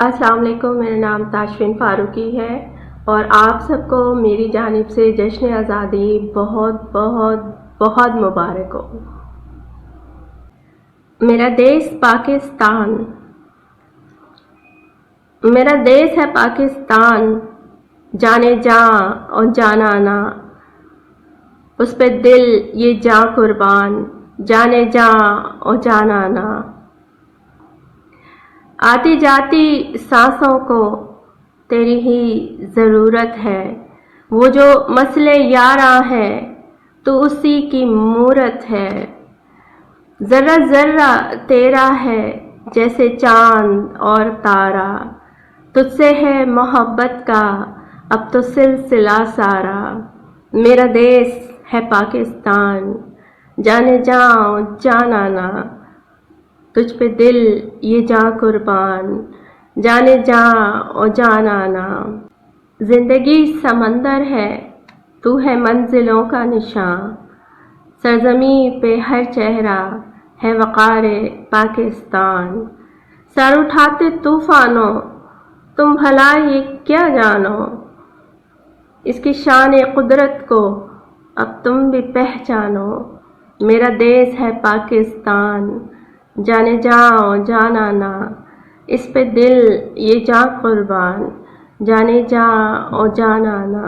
السلام علیکم، میرا نام تاشفین فاروقی ہے اور آپ سب کو میری جانب سے جشن آزادی بہت بہت بہت مبارک ہو۔ میرا دیش پاکستان، میرا دیش ہے پاکستان، جانے جاں اور جانانا، اس پہ دل یہ جاں قربان، جانے جاں اور جانانا۔ آتی جاتی سانسوں کو تیری ہی ضرورت ہے، وہ جو مسئلے یاراں ہے تو اسی کی مورت ہے، ذرہ ذرہ تیرا ہے جیسے چاند اور تارا، تجھ سے ہے محبت کا اب تو سلسلہ سارا۔ میرا دیش ہے پاکستان، جانے جاں جانانا، تجھ پہ دل یہ جاں قربان، جانے جاں اور جانانا۔ زندگی سمندر ہے، تو ہے منزلوں کا نشاں، سرزمین پہ ہر چہرہ ہے وقار پاکستان۔ سر اٹھاتے طوفانوں تم بھلا یہ کیا جانو، اس کی شان قدرت کو اب تم بھی پہچانو۔ میرا دیش ہے پاکستان، جانے جاں جانانا، اس پہ دل یہ جاں قربان، جانے جاں اور جانانا۔